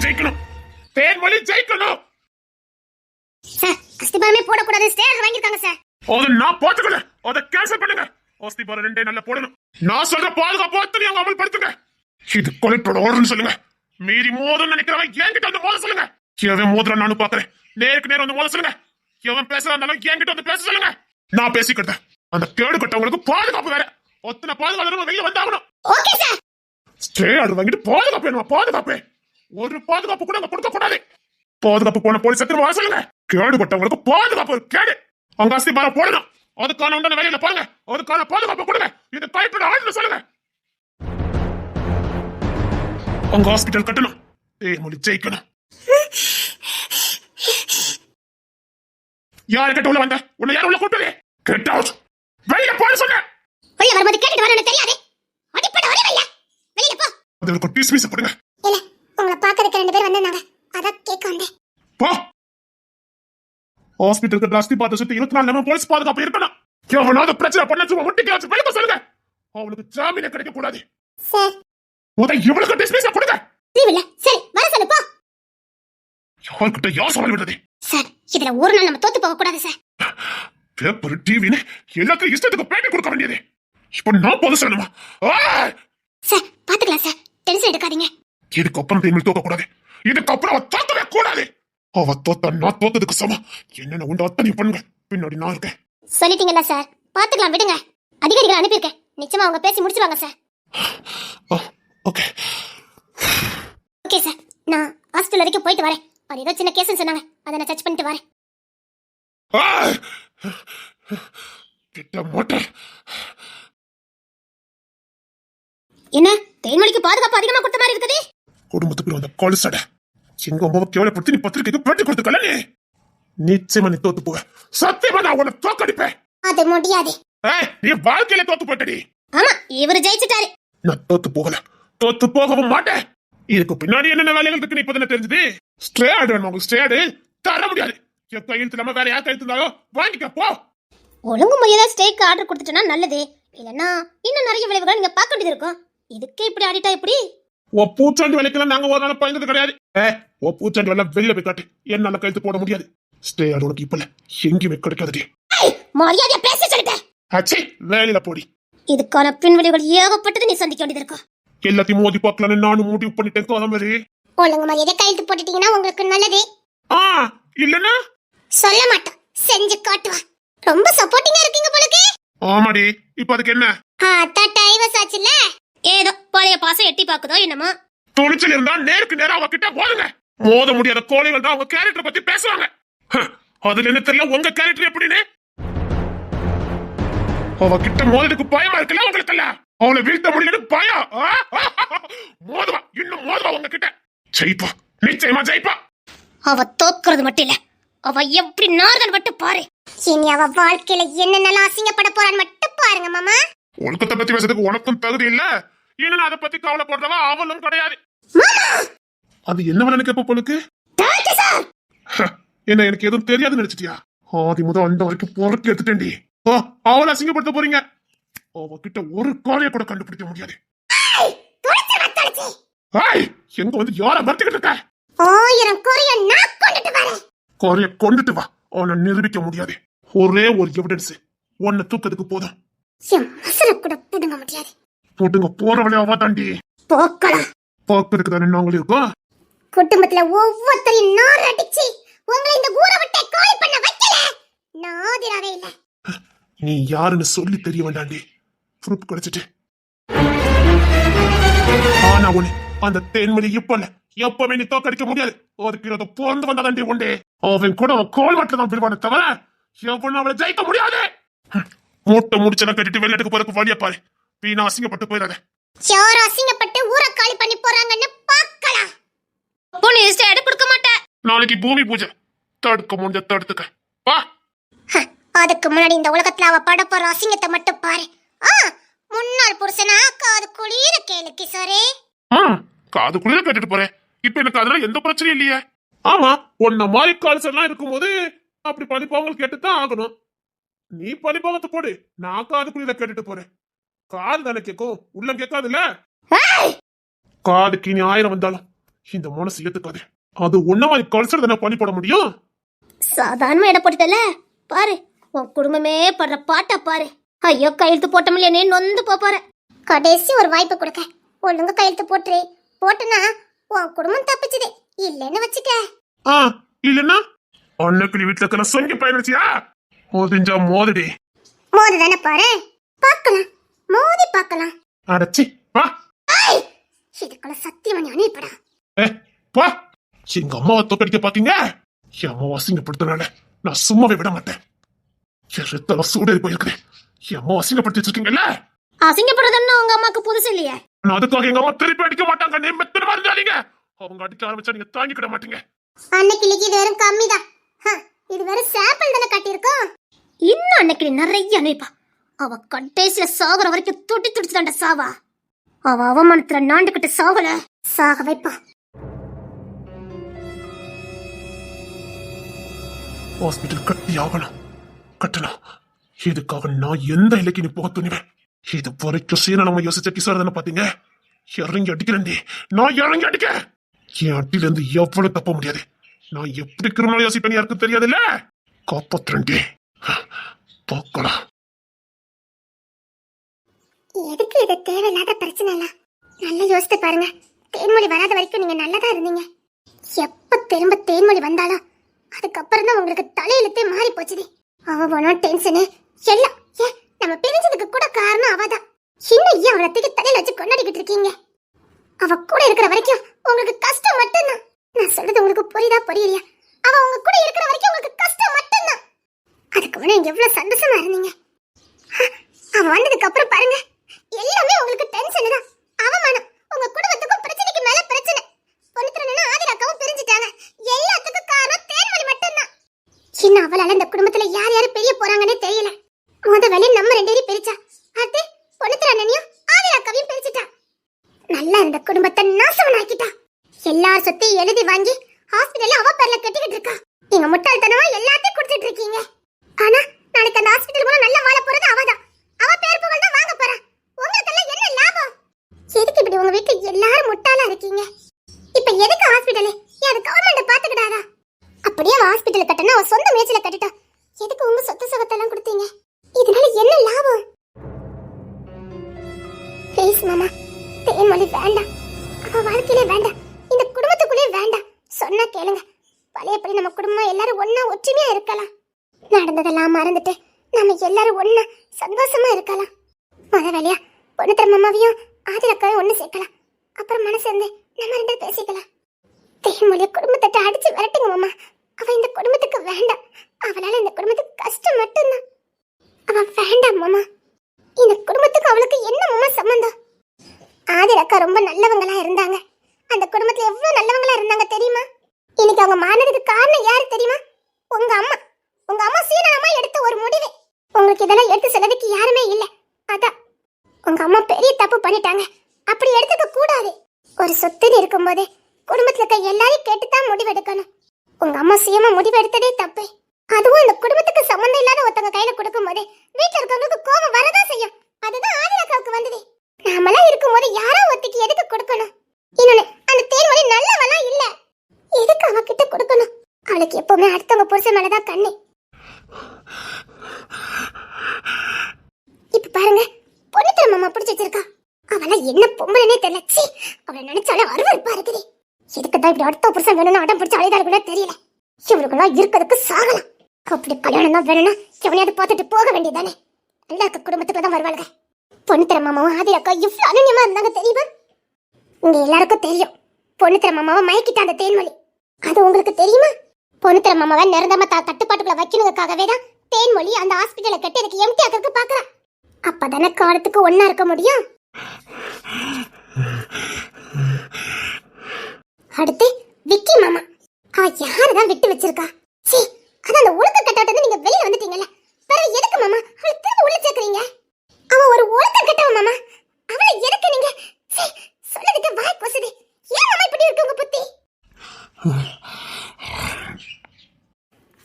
ஜெயிக்கணும். தேன்மொழி ஜெயிக்கணும். சார் அஸ்திபாரமே போடக்கூடாது ஸ்டேர் வாங்கிருக்காங்க சார். அது நான் போட்டுக்கல, அதை கேன்சல் பண்ணுங்க. அஸ்திபாரம் 2 நல்ல போடணும். நான் சொல்ற பாதுகாப்பு அத்தனை அவங்க அமல்படுத்துங்க. இது கலெக்டரோட ஆர்டர்னு சொல்லுங்க. மீறி மோதல் நினைக்கிறவன் என்கிட்ட வந்து மோத சொல்லுங்க. எவன் மோதுற நானும் பாக்குறேன். நேருக்கு நேரம் வந்து மோத சொல்லுங்க. எவன் பேசுறான் என்கிட்ட வந்து பேச சொல்லுங்க. நான் பேசிக்கிட்டேன். அந்த கேடு கட்டவங்களுக்கு பாதுகாப்பு வேற. ஒத்தனை பாதுகாப்பு வெளியே வந்தாகணும். Okay sir. ஸ்டே ஆர்டர் வாங்கிட்டு பாதுகாப்பு வேணுமா? பாதுகாப்பு ஒரு பாதுகாப்பு கூட அங்க கொடுக்க கூடாது. பாதுகாப்பு போன போலீஸ் சத்திரமா வர சொல்லுங்க. கேடு கட்டவங்களுக்கு பாதுகாப்பு கேடு. அங்க அஸ்திபாரம் போடணும். அதுக்கான உண்டான வேலையில பாருங்க. அதுக்கான பாதுகாப்பு கொடுங்க. இது கலெக்டரோட ஆர்டர் சொல்லுங்க. உங்க ஹாஸ்பிட்டல் கட்டணும். தேன்மொழி ஜெயிக்கணும். யாரு கிட்ட உள்ள வந்த? உன்னை யாரும் உள்ள கூட்டலே. Get out. வெளியில போட சொன்ன. உள்ள வரும்போது கேட்டுட்டு வரணும் தெரியாது. அடிப்பட வரவே இல்ல. வெளியில போ. அதுக்கு டிஸ்மிஸ் பண்ணுங்க. இல்ல உங்களை பார்க்கிறதுக்கு 2 பேர் வந்தாங்க. அத கேக்க வந்தேன். போ. ஹாஸ்பிட்டலுக்கு டிராஸ்தி பார்த்து சுத்தி 24 நேரம் போலீஸ் பாதுகாப்பு இருக்கணும். எவனாவது பிரச்சனை பண்ண சும்மா முட்டிக்காச்சு வெளிய சொல்லுங்க. அவளுக்கு ஜாமீன் கிடைக்க கூடாது. சார் இவளுக்கு டிஸ்மிஸ் கொடுங்க. இல்ல சரி வர சொல்லு போ. யார்கிட்ட யார் சவால் விடுறது? சார் இதுல ஒரு நாள் நம்ம தோத்து போக கூடாது சார். பேப்பர் டிவின்னு எல்லாத்தையும் இஷ்டத்துக்கு பேட்டி கொடுக்க வேண்டியது. இப்ப நான் போது சொல்லணுமா? சார் பாத்துக்கலாம் சார். டென்ஷன் எடுக்காதீங்க. இதுக்கப்புறம் தேன்மொழி தோக்க கூடாது. இதுக்கப்புறம் அவ தோக்கவே கூடாது. அவ தோத்தா நான் தோத்ததுக்கு சமம். என்னென்ன உண்டு அத்தனை பண்ணுங்க. பின்னாடி நான் இருக்கேன். சொல்லிட்டீங்கல்ல சார். பாத்துக்கலாம் விடுங்க. அதிகாரிகளை அனுப்பியிருக்கேன். நிச்சயமா அவங்க பேசி முடிச்சிருவாங்க சார். Okay okay sir. நான் ஹாஸ்பிட்டல் வரைக்கும் போயிட்டு வரேன். அது ஏதோ சின்ன கேஸ்னு சொன்னாங்க. அதை நான் சர்ச் பண்ணிட்டு வரேன். கிட்ட மோட்டர். என்ன தேன்மொழிக்கு பாதுகாப்பு அதிகமா கொடுத்த மாதிரி இருக்குது. குடும்பத்துக்கு வந்த கொலுசட எங்க அம்மாவை கேவலப்படுத்தி நீ பத்திரிக்கைக்கு பேட்டி கொடுத்துக்கல. நிச்சயமா நீ தோத்து போவ. சத்தியமா நான் உன்னை தோக்கடிப்பேன். அது முடியாது. நீ வாழ்க்கையில தோத்து போட்டடி. ஆமா இவரு ஜெயிச்சிட்டாரு. நான் தோத்து போகல. தோத்து போகவும் மாட்டேன். இதுக்கு பின்னாடி என்னென்ன வேலைகள் இருக்குன்னு இப்பதானே தெரிஞ்சது. ஸ்டே ஆர்டர் வேணும். ஸ்டே ஆர்டர் தர முடியாது. என் கையெழுத்து இல்லாம வேற யார் கையெழுத்து இருந்தாலும் வாங்கிக்க போ. ஒழுங்கு முறையா ஸ்டேக்கு ஆர்டர் கொடுத்துட்டா நல்லது. இல்லன்னா இன்னும் நிறைய விளைவுகள் நீங்க பார்க்க வேண்டியது இருக்கும். இதுக்கு இப்படி ஆடிட்டா எப்படி? பூச்சாண்டி வேலைக்கெல்லாம் நாங்க ஒரு நாள் பயந்தது கிடையாது. பூச்சாண்டி வேலை வெளியில போய் காட்டு. என்னால கையெழுத்து போட முடியாது. ஸ்டே ஆர்டர் உனக்கு இப்ப எங்கேயுமே கிடைக்காது. மரியாதையா பேச சொல்லிட்டேன். அச்சே வேலையில போடி. இதுக்கான பின்விளைவுகள் ஏகப்பட்டது நீ சந்திக்க வேண்டியது இருக்கும். எல்லாத்தையும் மோதி பார்க்கலான்னு நானும் முடிவு பண்ணிட்டேன். கோதம்பரி ஒழுங்கு மரியாதை கையெழுத்து போட்டுட்டீங்கன்னா உங்களுக்கு நல்லது. இல்லன்னா சொல்ல மாட்டோம். செஞ்சு காட்டுவா. ரொம்ப சப்போர்ட்டிங்கா இருக்கீங்க போலக்கு. ஆமாடி. இப்ப அதுக்கு என்ன? டைவர்ஸ் ஆச்சுல. ஏதோ பழைய பாசம் எட்டி பாக்குதோ என்னமோ. துணிச்சல் இருந்தா நேருக்கு நேரம் அவகிட்ட போடுங்க. மோத முடியாத கோழைகள் தான் அவங்க கேரக்டர் பத்தி பேசுவாங்க. அதுல என்ன தெரியல உங்க கேரக்டர் எப்படின்னு. அவகிட்ட மோதலுக்கு பயமா இருக்குல்ல உங்களுக்கு. அவளை வீழ்த்த முடியல பயம். மோதுவா இன்னும் மோதுவா உங்க கிட்ட. ஜெயிப்பா நிச்சயமா ஜெயிப்பா. அவ தோக்குறது மட்டும் இல்ல, அவ எப்படி நார்கள் மட்டும் பாரு. இனி அவ வாழ்க்கையில என்னென்னலாம் அசிங்கப்பட போறான்னு மட்டும் பாருங்க மாமா. ஒழுக்கத்தை பத்தி பேசுறதுக்கு உனக்கும் தகுதி இல்ல. இன்னும் அதை பத்தி கவலைப்படுறவா அவளும் கிடையாது. அது என்ன நினைக்க பொழுக்கு என்ன எனக்கு எதுவும் தெரியாதுன்னு நினைச்சிட்டியா? ஆதி முதல் அந்த வரைக்கும் பொறுத்து எடுத்துட்டேன்டி. அவளை அசிங்கப்படுத்த போறீங்க. அவகிட்ட ஒரு காலையை கூட கண்டுபிடிக்க முடியாது. எங்க வந்து யார மறுத்துக்கிட்டு இருக்க? 1000 கோரிய நான் கொண்டுட்டு வரேன். கோரிய கொண்டுட்டு வா. அவனை நிரூபிக்க முடியாது. ஒரே ஒரு எவிடன்ஸ் உன்னை தூக்கத்துக்கு போதும். கூட புடுங்க முடியாது. புடுங்க போற வழியாவா தாண்டி போக்கலாம். போக்குறதுக்கு தானே நாங்களும் இருக்கோம். குடும்பத்துல ஒவ்வொருத்தரையும் நார் அடிச்சு உங்களை இந்த ஊரை விட்டு காலி பண்ண வைக்கல. நாதிராவே இல்ல. நீ யாருன்னு சொல்லி தெரிய வேண்டாண்டி. ப்ரூஃப் கிடைச்சிட்டு. ஆனா ஒண்ணு, அந்த தேன்மொழி இப்ப இல்ல, எப்பவுமே நீ தோக்கடிக்க முடியாது. அதுக்கு பிறந்து வந்தாண்டி உண்டே. அவன் கூட அவன் கோல் மட்டும் தான் பிரிவான தவிர எவனும் அவளை ஜெயிக்க முடியாது. மூட்டை முடிச்செல்லாம் கட்டிட்டு வெளிநாட்டுக்கு போறதுக்கு வழியா பாரு. வீணா அசிங்கப்பட்டு போயிடாத. யார் அசிங்கப்பட்டு ஊரை காலி பண்ணி போறாங்கன்னு பார்க்கலாம். போலீஸ் ஸ்டேட் கொடுக்க மாட்டேன். நாளைக்கு பூமி பூஜை. தடுக்க முடிஞ்ச தடுத்துக்க வா. அதுக்கு முன்னாடி இந்த உலகத்துல அவ பட போற அசிங்கத்தை மட்டும் பாரு. முன்னாள் புருஷனா காது குளிர கேளு கிஷோரே. காது குளிர கேட்டுட்டு போறேன். இப்ப எனக்கு அதுல எந்த பிரச்சனையும் இல்லையே. ஆமா உன்ன மாதிரி கால்ஸ் எல்லாம் இருக்கும்போது அப்படி படிப்பவங்க கேட்டுதான் ஆகணும். நீ படிப்பவத்தை போடு. நான் காது குளிர கேட்டுட்டு போறேன். காது தானே கேட்கும், உள்ளம் கேட்காதுல்ல. காதுக்கு நீ 1000 வந்தாலும் இந்த மனசு ஏத்துக்காது. அது ஒன்ன மாதிரி கல்ச்சர் தானே பண்ணி போட முடியும். சாதாரணமா இட போட்டுட்டல பாரு, உன் குடும்பமே படுற பாட்டா பாரு. ஐயோ, கையெழுத்து போட்டோம்ல நீ நொந்து போற. கடைசி ஒரு வாய்ப்பு கொடுக்க, ஒழுங்க கையெழுத்து போட்டுரு. போட்டுனா உன் குடும்பம் தப்பிச்சுது, இல்லன்னு வச்சுக்க. இல்லன்னா அன்னைக்கு நீ வீட்டுல இருக்கிற சொங்கி பயணிச்சியா? மோதிஞ்சா மோதடி. மோது தானே பாரு, பார்க்கலாம், மோதி பார்க்கலாம். அடச்சி வா. இதுக்குள்ள சத்தியமணி அனுப்பிடா. வா. எங்க அம்மாவை தோக்கடிக்க பாத்தீங்க. என் அம்மாவை அசிங்கப்படுத்தினால நான் சும்மாவே விட மாட்டேன். என் ரத்தம் சூடேறி போயிருக்கிறேன். என் அம்மாவை அசிங்கப்படுத்தி வச்சிருக்கீங்கல்ல. அசிங்கப்படுறதுன்னு உங்க அம்மாக்கு புதுசு இல்லையே. நான் அதுக்காக எங்க அம்மா திருப்பி அடிக்க மாட்டாங்க. நீ மெத்தனமா இருந்தாதீங்க. அவங்க அடிக்க ஆரம்பிச்சா நீங்க தாங்கிக்கிட மாட்டீங்க. அன்னைக்கு இது வெறும் கம்மிதான். இது வெறும் சாப்பிள் தானே கட்டியிருக்கோம். இன்னும் அன்னைக்கு நிறைய அனுப்பா. அவ கடைசியில சாகுற வரைக்கும் துட்டி துடிச்சுதாண்ட சாவா. அவ அவமானத்துல நாண்டுகிட்டு சாவல, சாக வைப்பா. ஹாஸ்பிட்டல் கட்டி ஆகணும், கட்டணும். இதுக்காக நான் எந்த இலைக்கு நீ போக துணிவேன். இது வரைக்கும் சீன நம்ம யோசிச்ச கிசார் தானே பாத்தீங்க. இறங்கி அடிக்கிறேன்டி, நான் இறங்கி அடிக்க. என் அட்டில இருந்து எவ்வளவு தப்ப முடியாது. நான் எப்படி கிரிமினல் யோசிப்பேன் யாருக்கு தெரியாதுல்ல. காப்பாத்துறேன்டி, பார்க்கலாம். எதுக்கு இது தேவையில்லாத பிரச்சனை இல்ல. நல்லா யோசித்து பாருங்க. தேன்மொழி வராத வரைக்கும் நீங்க நல்லதா இருந்தீங்க. எப்ப திரும்ப தேன்மொழி வந்தாலும் அதுக்கப்புறம் தான் உங்களுக்கு தலையெழுத்தே மாறி போச்சுது. அவ போனா டென்ஷனு எல்லாம். நம்ம பிரிஞ்சதுக்கு கூட காரணம் அவதான். இன்னும் ஏன் அவளை தூக்கி தலையில வச்சு கொண்டாடிக்கிட்டு இருக்கீங்க? அவ கூட இருக்கிற வரைக்கும் உங்களுக்கு கஷ்டம் மட்டும்தான். நான் சொல்றது உங்களுக்கு புரியுதா புரியலையா? அவ உங்க கூட இருக்கிற வரைக்கும் உங்களுக்கு கஷ்டம் மட்டும்தான். அதுக்கு முன்னாடி எவ்வளவு சந்தோஷமா இருந்தீங்க. அவ வந்ததுக்கு அப்புறம் பாருங்க, எல்லாமே உங்களுக்கு டென்ஷன் தான், அவமானம். உங்க குடும்பத்துக்கும் பிரச்சனைக்கு மேல பிரச்சனை. பொண்ணுத்திரனா ஆதிராக்காவும் பிரிஞ்சுட்டாங்க. எல்லாத்துக்கும் காரணம் தேன்மொழி மட்டும்தான். சின்ன அவளால இந்த குடும்பத்துல யார் யாரு பெரிய போறாங்கன்னே தெரியல. முத வேலை நம்ம ரெண்டு பேரும் பிரிச்சா, அடுத்து பொண்ணுத்திரனையும் ஆதிராக்காவையும் பிரிச்சுட்டா. நல்லா இந்த குடும்பத்தை நாசமாக்கிட்டா. எல்லார் சொத்தையும் எழுதி வாங்கி ஹாஸ்பிடல்ல அவ பேர்ல கட்டிக்கிட்டு இருக்கா. நீங்க முட்டாள்தனமா எல்லாத்தையும் குடிச்சிட்டு இருக்கீங்க. ஆனா நாளைக்கு அந்த ஹாஸ்பிடல் மூலம் நல்லா வாழ போறது அவதான். அவ பேர் புகழ் தான் வாங்க போறா. உங்களுக்கெல்லாம் என்ன லாபம்? எதுக்கு இப்படி உங்க வீட்டுல எல்லாரும் முட்டாளா இருக்கீங்க? இப்ப எதுக்கு ஹாஸ்பிடல்? அது கவர்மெண்ட் பாத்துக்கிடாதா? அப்படியே அவ ஹாஸ்பிடல் கட்டனா அவ சொந்த முயற்சியில கட்டிட்டா. எதுக்கு உங்க சொத்து சுகத்தெல்லாம் கொடுத்தீங்க? இதனால என்ன லாபம்? ப்ளீஸ் மாமா, தேன்மொழி வேண்டாம். அவ வாழ்க்கையிலே வேண்டாம், இந்த குடும்பத்துக்குள்ளே வேண்டாம். சொன்னா கேளுங்க. பழையபடி நம்ம குடும்பம் எல்லாரும் ஒன்னா ஒற்றுமையா இருக்கலாம். நடந்ததெல்லாம் மறந்துட்டு நம்ம எல்லாரும் ஒன்னா சந்தோஷமா இருக்கலாம். முத வேலையா பொண்ணுத்திர மாமாவையும் ஆதிரக்காவையும் ஒண்ணு சேர்க்கலாம். அப்புறம் மனசு இருந்து நம்ம ரெண்டு பேசிக்கலாம். தேன்மொழிய குடும்பத்தை அடிச்சு விரட்டுங்க மாமா. அவ இந்த குடும்பத்துக்கு வேண்டாம். அவளால இந்த குடும்பத்துக்கு கஷ்டம் மட்டும்தான். அவ வேண்டாம் மாமா. இந்த குடும்பத்துக்கு அவளுக்கு என்ன மாமா சம்பந்தம்? ஆதிரக்கா ரொம்ப நல்லவங்களா இருந்தாங்க. அந்த குடும்பத்துல எவ்வளவு நல்லவங்களா இருந்தாங்க தெரியுமா? இன்னைக்கு அவங்க மாறினதுக்கு காரணம் யாரு தெரியுமா? உங்க அம்மா. உங்க அம்மா சீனமா எடுத்த ஒரு முடிவு. உங்களுக்கு இதெல்லாம் எடுத்து சொல்லதுக்கு யாருமே இல்ல. அதான் உங்க அம்மா பெரிய தப்பு பண்ணிட்டாங்க. அப்படி எடுத்துக்க கூடாது. ஒரு சொத்துன்னு இருக்கும்போது குடும்பத்துல இருக்க எல்லாரையும் கேட்டுதான் முடிவெடுக்கணும். உங்க அம்மா சுயமா முடிவெடுத்ததே தப்பு. அதுவும் இந்த குடும்பத்துக்கு சம்பந்தம் இல்லாத ஒருத்தவங்க கையில கொடுக்கும் போது வீட்டுல இருக்கவங்களுக்கு கோபம் வரதான் செய்யும். அதுதான் ஆதிரக்காவுக்கு வந்தது. நாமெல்லாம் இருக்கும்போது யாரோ ஒருத்திக்கு எதுக்கு கொடுக்கணும்? இன்னொன்னு, அந்த தேன்மொழி நல்லவளா இல்ல. எதுக்கு அவ கிட்ட கொடுக்கணும்? அவளுக்கு எப்பவுமே அடுத்தவங்க புருஷன் மேலதான் கண்ணு. இப்ப பாருங்க, பொண்ணுத்திர மாமா பிடிச்சு வச்சிருக்கா. அவள என்ன பொம்பளைனே தெரியல. சீ, அவளை நினைச்சாலே அருவருப்பா இருக்குது. எதுக்குதான் இப்படி அடுத்த புருஷன் வேணும்னு அடம் பிடிச்ச அழைதால கூட தெரியல. இவருக்கெல்லாம் இருக்கிறதுக்கு சாகலாம். அப்படி கல்யாணம் தான் வேணும்னா எவனையாவது பார்த்துட்டு போக வேண்டியதானே. நல்லா இருக்க குடும்பத்துக்குள்ள தான் வருவாங்க. பொண்ணுத்திர மாமாவும் ஆதி அக்கா இவ்வளவு அனன்யமா இருந்தாங்க தெரியுமா? இங்க எல்லாருக்கும் தெரியும், பொண்ணுத்திர மாமாவை மயக்கிட்ட அந்த தேன்மொழி. அது உங்களுக்கு தெரியுமா? பொண்ணுத்திர மாமாவை நிரந்தரமா கட்டுப்பாட்டுக்குள்ள வைக்கணுங்கிறதுக்காகவே தான் தேன்மொழி அந்த ஹாஸ்பிட்டலை கட்டி எனக்கு எம்டி ஆக்கிறதுக்கு பாக்குறா. அப்பதானே காலத்துக்கு ஒன்னா இருக்க முடியும். அடுத்து விக்கி மாமா. அவ யாரதான் விட்டு வச்சிருக்கா? சீ, அதான் அந்த ஒழுக்க கட்டாட்டது நீங்க வெளியில வந்துட்டீங்கல்ல. பிறகு எதுக்கு மாமா அவளை திரும்ப உள்ள சேர்க்கறீங்க? அவ ஒரு ஒழுக்க கட்டவ மாமா. அவளை எதுக்கு நீங்க சொல்லதுக்கு வாய் கொசுது. ஏன் மாமா இப்படி இருக்கு உங்க புத்தி?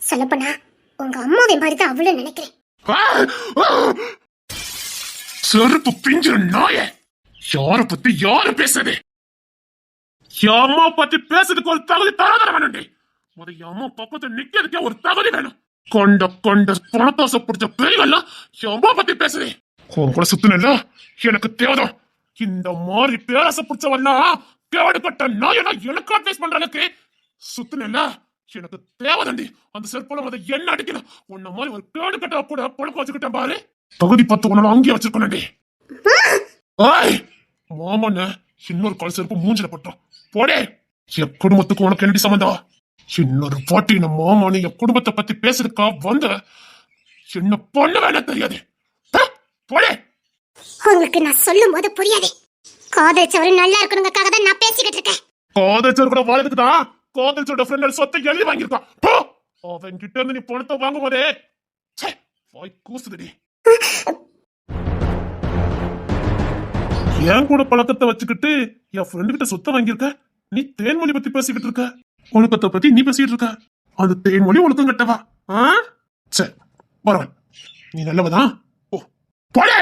சொல்லப்போனா உங்க அம்மாவை மாதிரி தான் அவளும் நினைக்கிறேன். செருப்பு பிஞ்சிரு நாய. யார பத்தி யாரு பேசுறது? என் அம்மா பத்தி பேசுறதுக்கு ஒரு தகுதி தராதர வேணும்டி. முத என் அம்மா பக்கத்துல நிக்கிறதுக்கே ஒரு தகுதி வேணும். கொண்ட கொண்ட பணத்தாசை பிடிச்ச பேய்கள்லாம் என் அம்மா பத்தி பேசுறேன். உன் கூட சுத்தினல்ல எனக்கு தேவைதான். இந்த மாதிரி பேராசை பிடிச்சவன்னா கேடு கட்ட நாயனா எனக்கு அட்வைஸ் பண்ற அளவுக்கு சுத்தினல்ல எனக்கு தேவைதாண்டி. அந்த செருப்போல அதை என்ன அடிக்கணும். உன்ன மாதிரி ஒரு கேடு கட்ட கூட பழக்க வச்சுக்கிட்டேன் பாரு. தகுதி பத்து உன்னால அங்கேயே வச்சிருக்கணும்டி. ஆய் மாமன்ன இன்னொரு கால் செருப்பு மூஞ்சில பட்டோம் போடே. என் குடும்பத்துக்கு உனக்கு என்னடி சம்பந்தம்? இன்னொரு பாட்டி நம்ம மாமானு என் குடும்பத்தை பத்தி பேசுறதுக்கா வந்த என்ன பண்ண வேணா தெரியாது. போடே. உங்களுக்கு நான் சொல்லும் போது புரியாது. காதலிச்சவரு நல்லா இருக்கணுங்கக்காக தான் நான் பேசிக்கிட்டு இருக்கேன். காதலிச்சவர் கூட வாழ்றதுக்கு தான் காதலிச்சோட ஃப்ரெண்ட் சொத்தை எழுதி வாங்கியிருக்கான். அவன் கிட்ட இருந்து நீ பணத்தை வாங்கும் போதே வாய் கூசுதடி. என் கூட பழக்கத்தை வச்சுக்கிட்டு என் ஃப்ரெண்டு கிட்ட சொத்தை வாங்கியிருக்க. நீ தேன்மொழி பத்தி பேசிக்கிட்டு இருக்க. ஒழுக்கத்தை பத்தி நீ பேசிட்டு இருக்க. அது தேன்மொழி ஒழுக்கம் கட்டவா? சரி பரவாயில்ல, நீ நல்லவதான். ஓ போடே.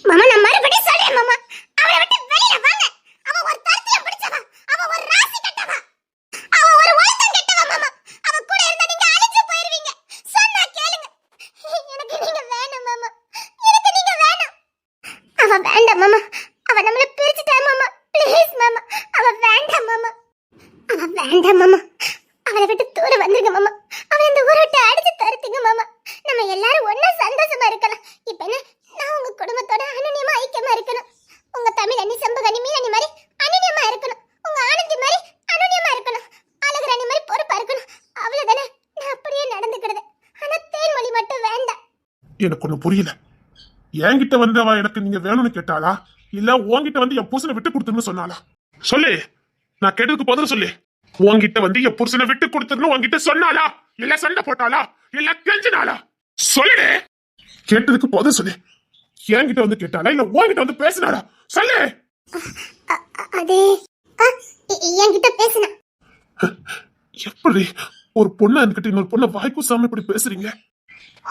மாமா நான் மறுபடியும் சொல்றேன் மாமா, அவளை விட்டு வெளியில வாங்க. அவ ஒரு தரித்திரம் பிடிச்சவ, அவ ஒரு ராசி கட்டவ, அவ ஒரு ஒழுக்கம் கெட்டவ மாமா. அவ கூட இருந்தா நீங்க அழிஞ்சு போயிருவீங்க. சொன்னா கேளுங்க. எனக்கு நீங்க வேணும் மாமா, எனக்கு நீங்க வேணும். அவ வேண்டாம் மாமா, அவ நம்மள பிரிச்சுட்டா மாமா. ப்ளீஸ் மாமா, அவ வேண்டாம் மாமா, அவ வேண்டாம் மாமா. அவளை விட்டு தூர வந்துருங்க மாமா. அவ இந்த ஊரை விட்டு அடிச்சு தருத்துங்க மாமா. நம்ம எல்லாரும் ஒண்ணா சந்தோஷமா இருக்கலாம். இப்ப என்ன, நான் உங்க குடும்பத்தோட அனுநியமா ஐக்கியமா இருக்கணும். உங்க தமிழ் அண்ணி செம்பகண்ணி மீனண்ணி மாதிரி அனுநியமா இருக்கணும். உங்க ஆனந்தி மாதிரி அனுநியமா இருக்கணும். அழகுராணி மாதிரி பொறுப்பா இருக்கணும். அவ்வளவுதானே, நான் அப்படியே நடந்துக்கிடுது. ஆனா தேன்மொழி மட்டும் வேண்டாம். எனக்கு ஒண்ணு புரியல. என்கிட்ட வந்து அவ எனக்கு நீங்க வேணும்னு கேட்டாளா, இல்ல உன்கிட்ட வந்து என் புருஷனை விட்டு கொடுத்துன்னு சொன்னாளா? சொல்லு, நான் கேட்டதுக்கு பதில் சொல்லு. உன்கிட்ட வந்து என் புருஷனை விட்டு கொடுத்துன்னு உன்கிட்ட சொன்னாளா, இல்ல சண்டை போட்டாளா, இல்ல கெஞ்சினாளா? சொல்லு, கேட்டதுக்கு பதில் சொல்லு. என்கிட்ட வந்து கேட்டாளா, இல்ல உன்கிட்ட வந்து பேசினாளா? சொல்லு. அது என்கிட்ட பேசினா. எப்படி ஒரு பொண்ணு என்கிட்ட இன்னொரு பொண்ணை வாய்க்கூசாம இப்படி பேசுறீங்க?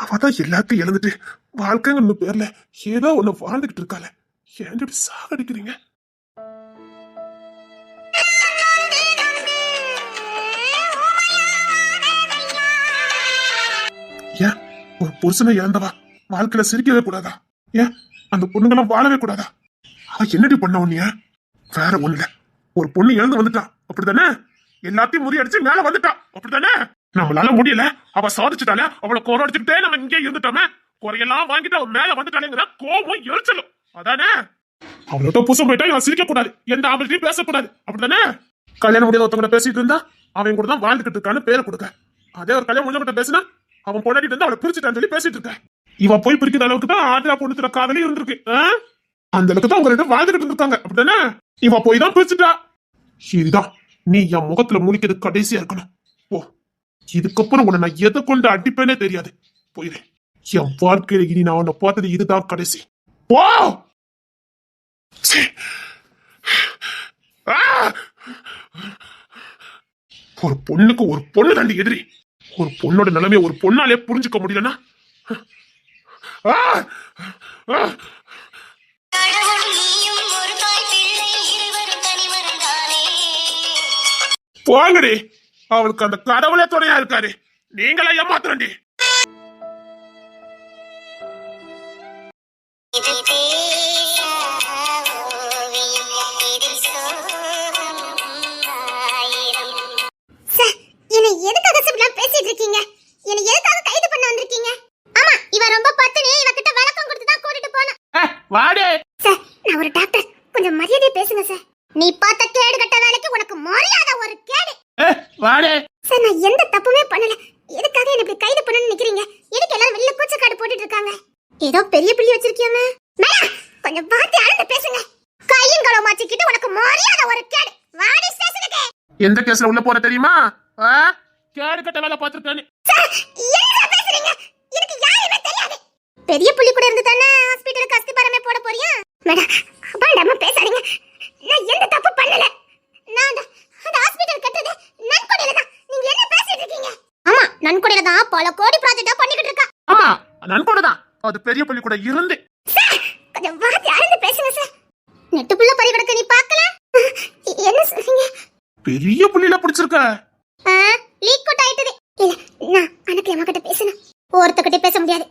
அவதான் எல்லாத்தையும் இழந்துட்டு வாழ்க்கைங்க பேர்ல ஏதோ ஒண்ணு வாழ்ந்துகிட்டு இருக்காள, ஏன் இப்படி சாகடிக்கிறீங்க? ஏன் ஒரு புருஷனை இழந்தவா வாழ்க்கையில சிரிக்கவே கூடாதா? ஏன் அந்த பொண்ணுங்கெல்லாம் வாழவே கூடாதா? அவ என்னடி பண்ண உன்னைய? வேற ஒண்ணு இல்ல, ஒரு பொண்ணு இழந்து வந்துட்டா அப்படித்தானே? எல்லாத்தையும் முறியடிச்சு மேல வந்துட்டா அப்படித்தானே? நம்மளால முடியல, அவ சாதிச்சுட்டால, அவளை கோரடிச்சுக்கிட்டே நம்ம இங்கே இருந்துட்டோமே. குறையெல்லாம் வாங்கிட்டு அவன் மேல வந்துட்டாலேங்கிற கோபம் எரிச்சலும் அதானே? அவளோட புதுசம் போயிட்டா இவன் சிரிக்க கூடாது, எந்த ஆபத்தையும் பேசக்கூடாது அப்படித்தானே? கல்யாணம் முடியாத ஒருத்தவங்க பேசிட்டு இருந்தா அவன் கூட தான் வாழ்ந்துகிட்டு இருக்கான்னு பேரை கொடுக்க. அதே ஒரு கல்யாணம் முடிஞ்சவங்கிட்ட பேசினா அவன் பொண்டாட்டிட்டு இருந்தா அவளை பிரிச்சுட்டான்னு சொல்லி பேசிட்டு இருக்க. இவன் போய் பிரிக்கிற அளவுக்கு தான் ஆதிரா பொண்ணு காதலி இருந்திருக்கு. அந்த அளவுக்கு தான் அவங்க ரெண்டு வாழ்ந்துகிட்டு இருந்திருக்காங்க அப்படித்தானே? இவ போய் தான் பிரிச்சுட்டா. இதுதான் நீ என் முகத்துல முழிக்கிறது கடைசியா இருக்கணும். போ, இதுக்கப்புறம் உன்னை நான் எதை கொண்டு அடிப்பேனே தெரியாது. போயிரு. என் வாழ்க்கையில இனி நான் உன்னை பார்த்தது இதுதான் கடைசி. போ. ஒரு பொண்ணுக்கு ஒரு பொண்ணு தாண்டி எதிரி. ஒரு பொண்ணோட நிலைமையை ஒரு பொண்ணாலே புரிஞ்சுக்க முடியலன்னா போங்கடி. அவளுக்கு அந்த கடவுளே துணையா இருக்காரு, நீங்களா ஏமாத்துறண்டி. பேசிட்டு இருக்கீங்க, என்ன எதுக்காக கைது பண்ண வந்திருக்கீங்க? ஆமா, இவ ரொம்ப பத்தினி, இவ கிட்ட விளக்கம் கொடுத்து தான் கூட்டிட்டு போனேன். வாடே சார், நான் ஒரு டாக்டர், கொஞ்சம் மரியாதையா பேசுங்க சார். நீ பார்த்த கேடு கட்ட வேலைக்கு உனக்கு மரியாதை ஒரு கேடு. வாடே சார், நான் எந்த தப்புமே பண்ணல. எதுக்காக என்ன இப்படி கைது பண்ணணும்னு நினைக்கிறீங்க? எதுக்கு எல்லாரும் வெளியில கூச்சக்காடு போட்டுட்டு இருக்காங்க? ஏதோ பெரிய பிள்ளை வச்சிருக்கியாமே. மேடம், கொஞ்சம் பார்த்து அளந்து பேசுங்க. கையும் களவு மாச்சிக்கிட்டு உனக்கு மரியாதை ஒரு கேடு. வாடி ஸ்டேஷனுக்கு. எந்த கேஸ்ல உள்ள போற தெரியுமா? கேடு கட்ட வேலை பார்த்திருக்கானே. சார், என்ன பேசுறீங்க? எனக்கு யாருமே தெரியாது. பெரிய புள்ளி கூட இருந்து தானே ஹாஸ்பிடலுக்கு அஸ்திபாரமே போட போறியா? மேடம், அபாண்டமா பேசாதீங்க. நான் எந்த தப்பு பண்ணல. நான் அந்த ஹாஸ்பிடல் கட்டது நன்கொடையில தான். நீங்க என்ன பேசிட்டு இருக்கீங்க? ஆமா, நன்கொடையில தான் பல கோடி ப்ராஜெக்ட்டா பண்ணிக்கிட்டு இருக்கா. ஆமா, நன்கொடை தான். அது பெரிய புள்ளி கூட இருந்து. சார், கொஞ்சம் வாத்தி அளந்து பேசுங்க சார். நெட்டுக்குள்ள பறி கிடக்க நீ பார்க்கல? என்ன சொல்றீங்க? பெரிய புள்ளில பிடிச்சிருக்க. லீக் அவுட் ஆயிட்டது. இல்ல நான் அனக்கு அம்மா கிட்ட பேசணும். ஒருத்தக்கிட்ட பேச முடியாது.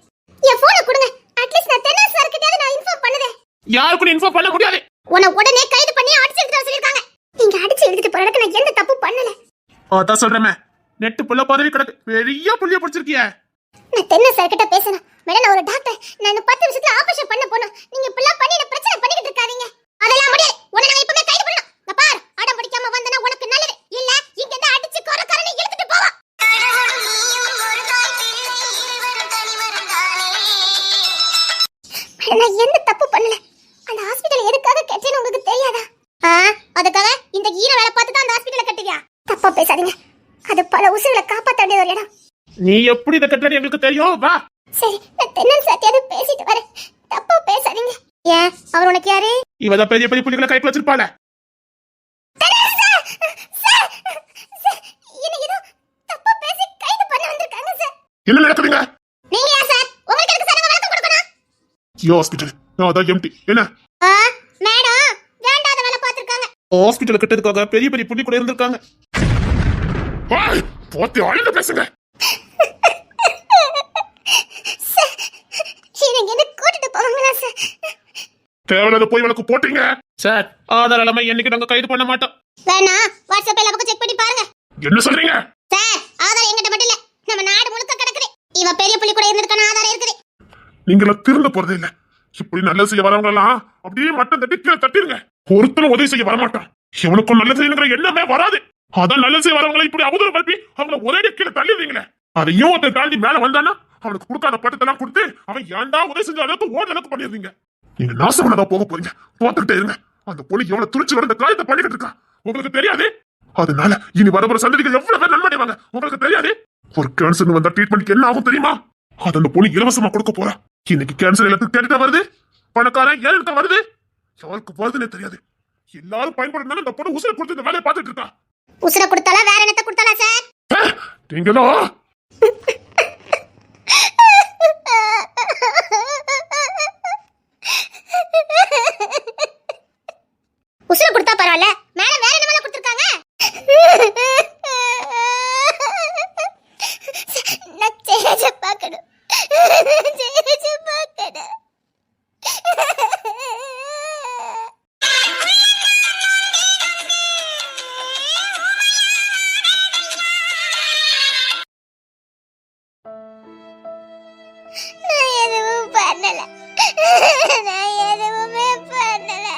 என் போனை கொடுங்க. அட்லீஸ்ட் நான் தென்னை சார் கிட்டயாவது நான் இன்ஃபார்ம் பண்ணுதேன். யாருக்கும் இன்ஃபார்ம் பண்ண முடியாது. உன்னை உடனே கைது பண்ணி அடிச்சு எடுத்து சொல்லிருக்காங்க. நீங்க அடிச்சு எடுத்துட்டு போறதுக்கு நான் எந்த தப்பு பண்ணல. அதான் சொல்றேன், நெட்டு புள்ள பதவி கிடக்கு. பெரிய புள்ளிய பிடிச்சிருக்கிய. நான் தென்னை சார் கிட்ட பேசணும். மேடம் நான் ஒரு டாக்டர். நான் இன்னும் 10 நிமிஷத்துல ஆபரேஷன் பண்ண போணும். நீங்க இப்பெல்லாம் பண்ணி என்ன பிரச்சனை பண்ணிக்கிட்டு இருக்காதீங்க. அதெல்லாம் முடியாது. உன்னை நான் இப்பவே கைது பண்ணணும். நான் பார் அடம் பிடிக்காம வந்தனா உனக்கு நல்லது. இல்ல இங்க இருந்து அடிச்சு கொரக்கறனே இழுத்துட்டு போவா. நான் எந்த தப்பு பண்ணல. அந்த ஹாஸ்பிடல் எதுக்காக கட்டினு உங்களுக்கு தெரியாதா? அதுக்காக இந்த ஈர வேலை பார்த்து தான் அந்த ஹாஸ்பிடலை கட்டியா? தப்பா பேசாதீங்க. அது பல உசுகளை காப்பாற்ற வேண்டிய ஒரு இடம். நீ எப்படி இத கட்டலன்னு எங்களுக்கு தெரியும். வா சரி, நான் தென்னன் சாத்தியாவது பேசிட்டு வரேன். தப்பா பேசாதீங்க. ஏன் அவர் உனக்கு யாரு? இவதான் பெரிய பெரிய புள்ளிகளை கைக்குள்ள வச்சிருப்பாள. என்ன நடக்குதுங்க? நீங்க யார் சார்? உங்களுக்கு எதுக்கு சார் விளக்கம் கொடுக்கணும்? ஹாஸ்பிடல் நான் அதான் எம்டி. என்ன மேடம் வேண்டாத வேலை பார்த்திருக்காங்க. ஹாஸ்பிடல் கட்டதுக்காக பெரிய பெரிய புள்ளி கூட இருந்திருக்காங்க. போத்தி ஆளுங்க பேசுங்க. தேவையில்லாத போய் வழக்கு போட்டீங்க சார். ஆதார இல்லாம என்னைக்கு நாங்க கைது பண்ண மாட்டோம். வேணா வாட்ஸ்அப்ல நமக்கு செக் பண்ணி பாருங்க. என்ன சொல்றீங்க சார்? ஆதாரம் எங்கிட்ட மட்டும் இல்ல, நம்ம நாடு முழுக்க கிடக்குது. இவ பெரிய புள்ளி கூட இருந்திருக்கான ஆதாரம் இருக்குது. நீங்கள திருந்த போறதே இல்ல. இப்படி நல்லது செய்ய வரவங்க எல்லாம் அப்படியே மட்டம் தட்டி கீழே தட்டிருங்க. ஒருத்தரும் உதவி செய்ய வரமாட்டான். இவனுக்கும் நல்லது செய்யணுங்கிற எண்ணமே வராது. அதான் நல்லது செய்ய வரவங்களை இப்படி அவதூறு பரப்பி அவங்களை ஒரே கீழே தள்ளிடுவீங்களே. அதையும் ஒருத்தர் தாண்டி மேல வந்தானா அவனுக்கு கொடுக்காத பட்டத்தெல்லாம் கொடுத்து அவன் ஏன்டா உதவி செஞ்ச அளவுக்கு ஓட அளவுக்கு பண்ணிருந்தீங்க. நீங்க நாசமானதா போக போறீங்க. பார்த்துக்கிட்டே இருங்க. அந்த பொண்ணு எவ்வளவு துணிச்சு வர காயத்தை பண்ணிக்கிட்டு இருக்கா உங்களுக்கு தெரியாது. அதனால இனி வரவர சந்ததிகள் எவ்வளவு பேர் நன்மடைவாங்க உங்களுக்கு தெரியாது. ஒரு கேன்சர் வந்தா ட்ரீட்மெண்ட்க்கு என்ன ஆகும் தெரியுமா? அது அந்த பொண்ணு இலவசமா கொடுக்க போறா. இன்னைக்கு கேன்சர் எல்லாத்துக்கும் கேட்டுட்டா வருது. பணக்காரன் ஏழுட்டா வருது. யாருக்கு வருதுன்னே தெரியாது. எல்லாரும் பயன்படுத்தினாலும் அந்த பொண்ணு உசுரை கொடுத்து இந்த வேலையை பார்த்துட்டு இருக்கா. உசுரை கொடுத்தாலா வேற என்னத்தை கொடுத்தாலா சார்? நீங்களோ உசுரை கொடுத்தா பரவாயில்ல, மேல வேற என்ன வேலை கொடுத்திருக்காங்க? நான் சேஜ பார்க்கணும். சேஜ பார்க்கணும். நான் எதுவும் பண்ணல. நான் எதுவுமே பண்ணல.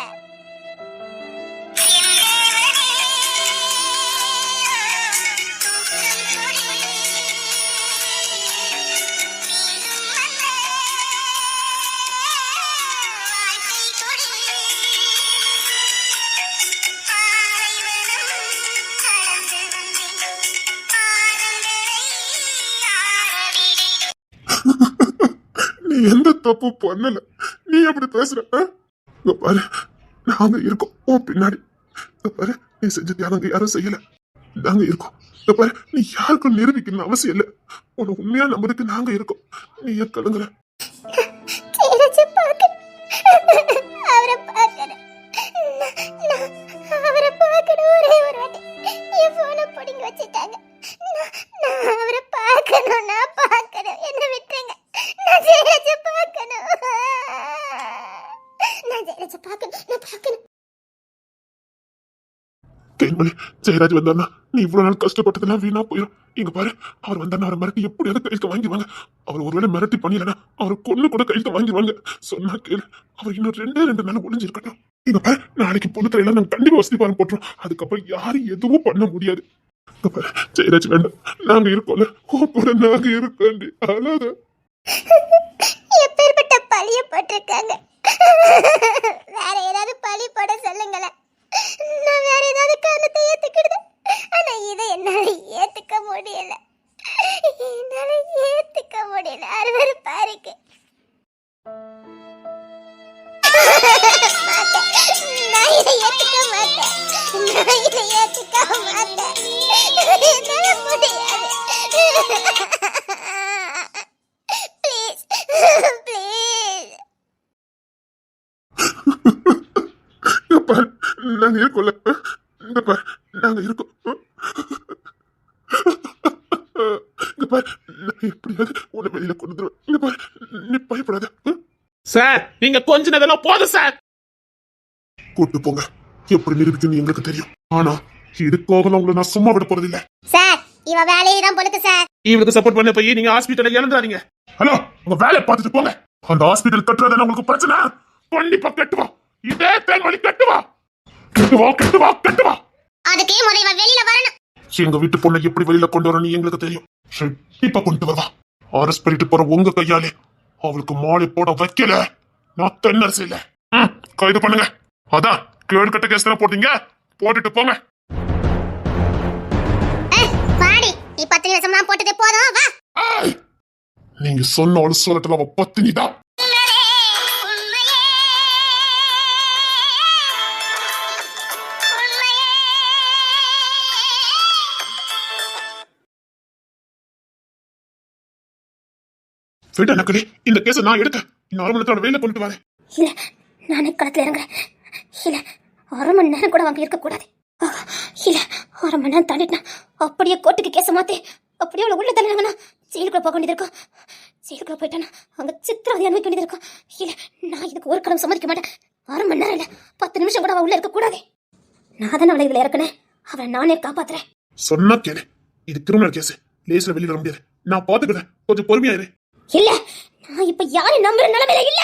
நீ எந்த தப்பு பண்ணல. நீ எப்படி பேசுற? பாரு நாங்க இருக்கோம் உன் பின்னாடி. பாரு நீ செஞ்ச தியாகம் யாரும் செய்யல. நாங்க இருக்கோம். பாரு நீ யாருக்கும் நிரூபிக்கணும் அவசியம் இல்ல. உன்னை உண்மையா நம்புறதுக்கு நாங்க இருக்கோம். நீ ஏன் கலங்குற? அவரை பார்க்கணும். அவரை பார்க்கணும். ஒரே ஒரு வாட்டி என் போனை பிடிங்கி வச்சுட்டாங்க. நான் அவரை பார்க்கணும். நான் பார்க்கணும். என்ன விட்டுருங்க. நான் ஜெயராஜ பார்க்கணும். நான் ஜெயராஜ பார்க்கணும். நான் பார்க்கணும். தேன்மொழி ஜெயராஜ் வந்தாருன்னா நீ இவ்வளவு நாள் கஷ்டப்பட்டதெல்லாம் வீணா போயிடும். இங்க பாரு அவர் வந்தாருன்னா அவரை மிரட்டி எப்படியாவது கையெழுத்து வாங்கிடுவாங்க. அவர் ஒருவேளை மிரட்டி பண்ணிடனா அவரை கொண்டு கூட கையெழுத்து வாங்கிடுவாங்க. சொன்னா கேளு. அவர் இன்னும் 2 நாள் ஒளிஞ்சிருக்கட்டும். இங்க பாரு நாளைக்கு பொண்ணுத்தரையெல்லாம் நாங்க கண்டிப்பா வசதி பாரம் போட்டுரும். அதுக்கப்புறம் யாரும் எதுவும் பண்ண முடியாது. இங்க பாரு ஜெயராஜ் வேண்டாம். நாங்க இருக்கோம்ல கூட நாங்க இருக்கோம். அழாத. எப்பேற்பட்ட பழிய போட்டிருக்காங்க. வேற ஏதாவது பழி போட சொல்லுங்களேன். நான் வேற ஏதாவது காரணத்தை ஏத்துக்கிடுது. ஆனா இதை என்னால ஏத்துக்க முடியல. என்னால ஏத்துக்க முடியல. அருவருப்பா இருக்கு. நான் இதை ஏத்துக்க மாட்டேன். நான் இதை ஏத்துக்க மாட்டேன். என்னால முடியாது. Please please. நாங்க இருக்கோம்ல இங்க பாரு நாங்க இருக்கோம். இங்க பாரு நான் எப்படியாவது உன்னை வெளியில கொண்டு வந்துருவேன். இங்க பாரு நீ பயப்படாத. சார் நீங்க கொஞ்ச நேரம் போதும் சார். கூட்டு போங்க. எப்படி நிரூபிக்கணும் எங்களுக்கு தெரியும். ஆனா இதுக்காக உங்களை நான் சும்மா விட போறது இல்ல. சார் இவ வேலையை தான் பொழுது சார். இவருக்கு சப்போர்ட் பண்ண போய் நீங்க ஹாஸ்பிட்டல்ல இறந்துறாதீங்க. ஹலோ உங்க வேலையை பார்த்துட்டு போங்க. அந்த ஹாஸ்பிட்டல் கட்டுறதுல உங்களுக்கு பிரச்சனை கண்டிப்பா கட்டுவா. இதே தேன்மொழி கட்டுவா. கட்டுவா கட்டுவா கட்டுவா. அதுக்கே முதல்ல வெளியில வரணும். எங்க வீட்டு பொண்ணை எப்படி வெளியில கொண்டு வரணும் எங்களுக்கு தெரியும். இப்ப கொண்டு வருவா. அரசு பண்ணிட்டு போற உங்க கையாலே அவளுக்கு மாலை போட வைக்கல நான் தென்னரசு இல்ல. கைது பண்ணுங்க. அதான் கேடு கட்ட கேஸ் தானே போட்டீங்க. போட்டுட்டு போங்க. பாடி நீ 10 நிமிஷம்லாம் போட்டதே போதும் வா. நீங்க சொன்னாலும் சொல்லட்டும் அவ பத்தினிதான். இந்த கேஸ நான் எடுக்க இன்னும் 1 மணி நேரத்தோட வெளியில கொண்டு வரேன். இல்ல நானே களத்துல இறங்குறேன். இல்ல 1 மணி நேரம் கூட வாங்க இருக்க கூடாது. இல்ல 1 மணி நேரம் தாண்டிட்டா அப்படியே கோர்ட்டுக்கு கேஸ மாத்தி அப்படியே அவளை உள்ள தள்ளினாங்கன்னா ஜெயிலுக்குள்ள போக வேண்டியது இருக்கும். ஜெயிலுக்குள்ள போயிட்டானா அங்க சித்திரவதை அனுபவிக்க வேண்டியது இருக்கும். இல்ல நான் இதுக்கு ஒரு கடம் சம்மதிக்க மாட்டேன். 1 மணி நேரம் இல்ல 10 நிமிஷம் கூட அவ உள்ள இருக்க கூடாது. நான் தானே அவளை இதுல இறக்குனேன். அவளை நானே காப்பாத்துறேன். சொன்னா கேளு. இது கிரிமினல் கேஸ். லேஸ்ல வெளியில வர முடியாது. நான் பாத்துக்கிறேன். கொஞ்சம் பொறுமையா இரு. இல்ல நான் இப்ப யாரை நம்புற நிலைமையில இல்ல.